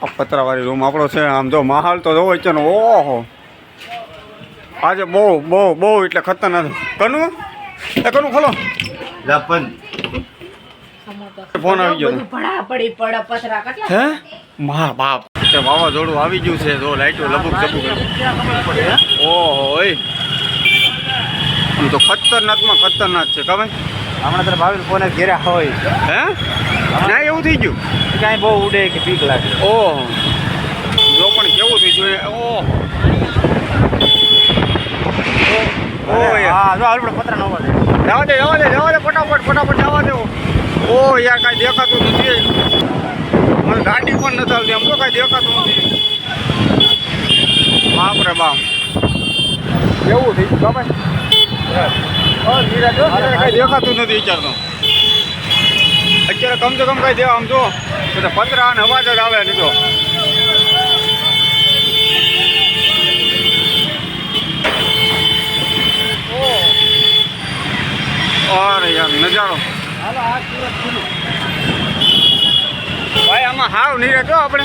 આ પતરાવાળી રૂમ આપણો છે. આમ જો માહોલ તો જોવો છે ને. ઓહો આજે બહુ બહુ બહુ એટલે ખતરનાક. કનું એ કનું ખોલો ફોન આવી ગયો હે મા બાપ વાવાઝોડું આવી ગયું છે. જો લાઈટો લબુક ચબુક. ઓહો આમ તો ખતરનાકમાં ખતરનાક છે. ખબર હમણાં તારા ભાવિ ફોને ઘેરા હોય હે ના એવું થઈ ગયું કાંઈ બહુ ઉડે કે બીક લાગે. ઓહો જો પણ કેવું થઈ ગયું. ઓહ હા જો આપણે પતરા નવા છે. જવા દે ફટાફટ જવા દે. ઓ યાર કાંઈ દેખાતું નથી. મને ગાડી પણ નથી આવતી. આમ તો કાંઈ દેખાતું નથી. બાપરે બાપ કેવું થઈ ગયું બાપા. કાંઈ દેખાતું નથી વિચારતો. અત્યારે કમસે કમ કાંઈ દેવા આમ જો પતરા અને અવાજ જ આવે નહીં તો. અરે યાર નજારો ભાઈ આમાં હાવ નહીં રહેતો આપણે.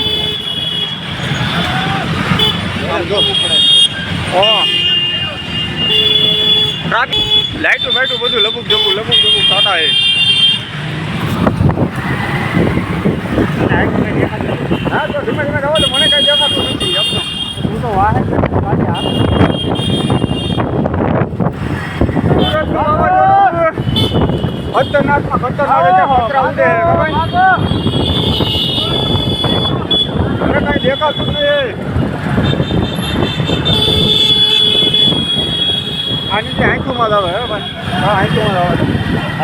લાઈટું બાઈટું બધું લબુક જબુક થતા હોય. હા તો ધીમે ધીમે રહો તો મને કઈ દેખાતું નથી. તું તો વાહે ખતરનાકમાં ખતરનાક પતરા ઉડે. મને કઈ દેખાતું નહીં. આની જે આંખોમાં જ આવે હે ભાઈ. હા આંખોમાં જ આવે.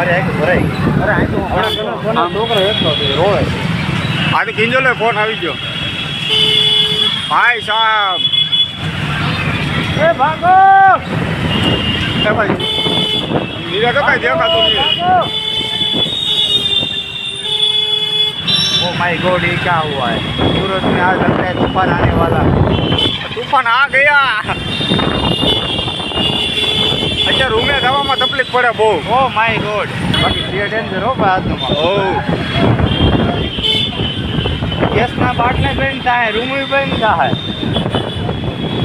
અરે આંખ ભરાઈ ગઈ. અરે આંખોમાં છોકરો એટલો રોવે. આજે કિંજલે ફોન આવી ગયો. ભાઈ સાહેબ એ ભાગો એ ભાઈ નીરા તો કઈ દેખાતું નહીં. ओ माय गॉड ये क्या हुआ है सूरत में आज लगता है तूफान आने वाला. तूफान आ गया. अच्छा रूम में जવામાં તકલીફ પડે બહુ. ओ माय गॉड बाकी ये डेंजर हो बात नो. ઓ गैस ना बाटले बनता है रूम भी बनता है.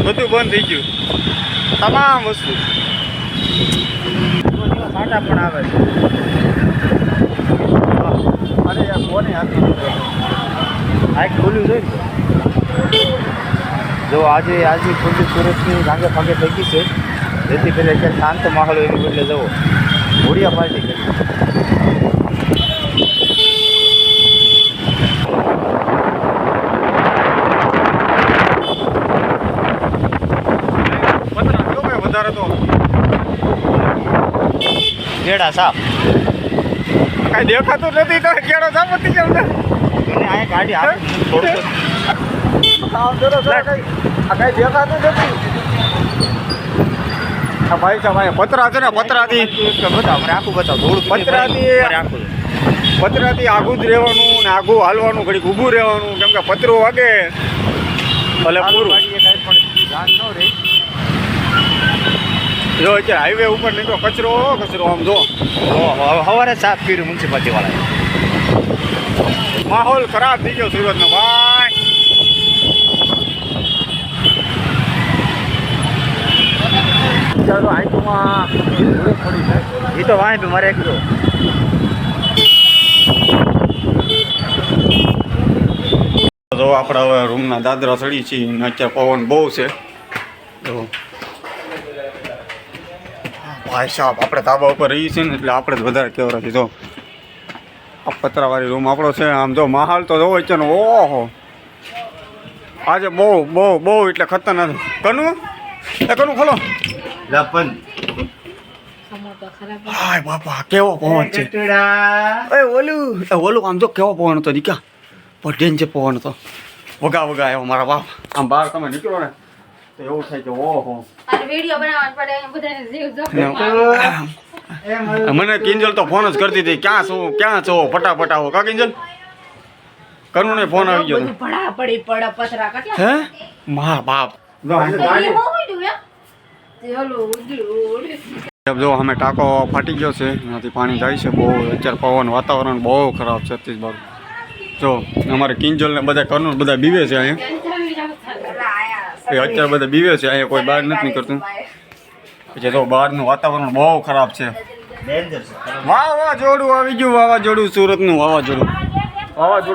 બધું બંધ થઈ ગયું. તમામ વસ્તુ સાટા પણ આવે છે. અરે યાર કોને હાથી આંખ ખોલ્યું છે જો આજે ખુલ્લી સુરતની ભાગે ભાગે થઈ ગઈ છે. જેથી કરી અત્યારે શાંત માહોલ એની બદલે જવો ઘોડિયા પાર્ટી કરી. વધારે તો કેળા સાપ કાંઈ દેખાતું નથી. તો કેળો સાપ હતી કેમ ને મને આ ગાડી આવે થોડું કાંઈ દેખાતું નથી. આ ભાઈ સાહેબ પતરા છે ને પતરાથી બતાવ મને આખું બતાવ થોડું પતરાથી આગું જ રહેવાનું ને આગું હાલવાનું ઘડીક ઊભું રહેવાનું. કેમ કે પતરું વાગે ભલે પૂરું. કાંઈ પણ ધ્યાન ન રહે. જો અત્યારે હાઈવે ઉપર નીકળો કચરો આમ જો સવારે સાફ કર્યું મ્યુનિસિપાલિટી વાળાએ. માહોલ ખરાબ થઈ ગયો સુરતનો ભાઈ. ચાલો આઈટમાં એ તો વાંહે બી મારે એકલો જો આપણે હવે રૂમના દાદરા ચડી છીએ ને અત્યારે પવન બહુ છે. તો ભાઈ સાહેબ આપણે ધાબા ઉપર રહીએ છીએ ને એટલે આપણે જ વધારે કેવરા છીએ. જો આ પતરાવાળી રૂમ આપણો છે. આમ જો માહોલ તો જોવો છે ને. ઓહો આજે બહુ બહુ બહુ એટલે ખતરનાક. કનું એ કનું ખોલો હાય બાપા કેવો પવન છે. ઓલું આમ જો કેવો પવન હતો દીકા. પણ ડેન્જર પવન હતો. વગા આવ્યો મારા બાપ. આમ બહાર તમે નીકળો ને તો એવું થાય કે ઓહો મને કિંજલ તો ફોન જ કરતી હતી ક્યાં છો ફટાફટ આવો. કા કિંજલ કનું ને ફોન આવી ગયો હે મા બાપ. જો અમે ટાંકો ફાટી ગયો છે. એનાથી પાણી જાય છે બહુ. અત્યારે પવન વાતાવરણ બહુ ખરાબ છે. છત્તીસગઢ જો અમારે કિંજલ ને બધા કરનું બધા બીવે છે અહીંયા એ અત્યારે બધા બીવે છે અહીંયા કોઈ બહાર નથી નીકળતું પછી તો બહારનું વાતાવરણ બહુ ખરાબ છે વાવાઝોડું આવી ગયું વાવાઝોડું સુરતનું વાવાઝોડું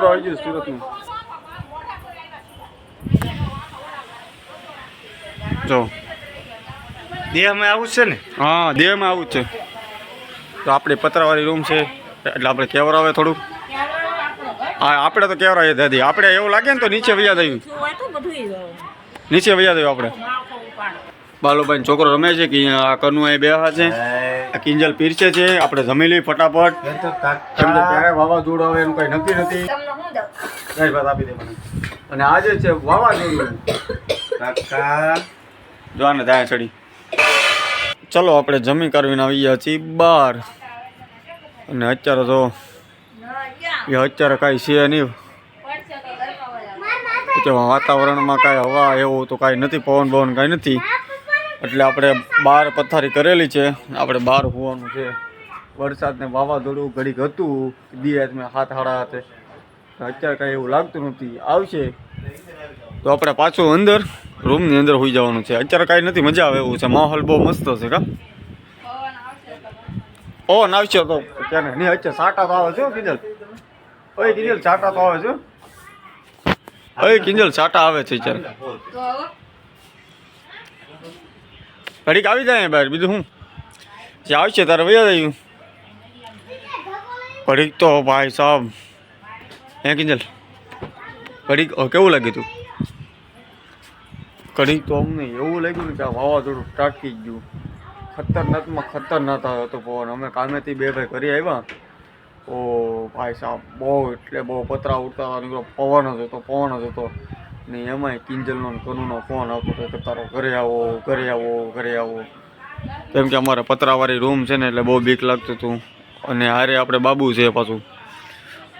આવી ગયું સુરતનું જો દેહમાં આવું છે ને હા દેહમાં આવું જ છે તો આપણી પતરાવાળી રૂમ છે એટલે આપણે કેવરાવે થોડુંક હા આપણે તો કેવરાવીએ દાદી આપણે એવું લાગે ને તો નીચે વૈયા દઈએ નીચે વૈયા દઈએ આપણે બાલુભાઈ છોકરો રમે છે કે આ કનું અહીં બેહા છે આ કિંજલ પીરસે છે આપણે જમી લઈએ ફટાફટ કેમ કે ક્યારે વાવાઝોડું આવે એનું કંઈ નક્કી નથી કઈ વાત આપી દે મને અને આજે છે વાવાઝોડું કાકા જો આને ત્યાં ચડી ચલો આપણે જમી કરવીને આવી ગયા છીએ બહાર અને અત્યારે તો એ અત્યારે કાંઈ છે નહીં વાતાવરણમાં કાંઈ હવા એવું તો કાંઈ નથી પવન બવન કાંઈ નથી એટલે આપણે બહાર પથારી કરેલી છે આપણે બહાર હોવાનું છે વરસાદને વાવાઝોડું ઘડીક હતું દિવસ મેં હાથ હાડા હાથે અત્યારે કાંઈ એવું લાગતું નથી આવશે તો આપણે પાછું અંદર રૂમની અંદર હોઈ જવાનું છે અત્યારે કાંઈ નથી મજા આવે એવું છે માહોલ બહુ મસ્ત છે કા પવન આવશે તો ક્યાં નહીં અત્યારે સાટા તો આવે છે કિંજલ ઓય કિંજલ સાટા તો આવે છે ઓય કિંજલ સાટા આવે છે અત્યારે ઘડીક આવી જાય બહાર બીજું શું જે આવશે તારે વયા જાય ઘડીક તો ભાઈ સાહેબ હે કિંજલ ઘડીક કેવું લાગ્યું તું ઘડીક તો અમને એવું લાગ્યું ને કે આ વાવાઝોડું ટાટકી ગયું ખતરનાકમાં ખતરનાક હતો પવન અમે કામેથી બે ભાઈ કરી આવ્યા ઓ ભાઈ સાહેબ બહુ એટલે બહુ પતરા ઉડતા નીકળો પવન જ હતો ને એમાંય કિંજલનો કનુનો ફોન આવતો હતો કે તારો ઘરે આવો કેમ કે અમારે પતરાવાળી રૂમ છે ને એટલે બહુ બીક લાગતું હતું અને હારે આપણે બાબુ છે પાછું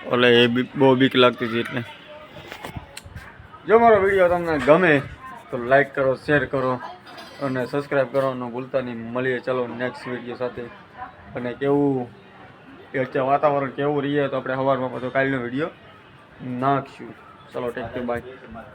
એટલે એ બહુ બીક લાગતી હતી એટલે જો મારો વિડીયો તમને ગમે તો લાઈક કરો શેર કરો અને સબસ્ક્રાઈબ કરવાનું ભૂલતા નહીં મળીએ ચાલો નેક્સ્ટ વિડીયો સાથે અને કેવું એ અત્યારે વાતાવરણ કેવું રહીએ તો આપણે સવારમાં પાછો કાલનો વિડીયો નાખશું ચલો ટેક કેર બાય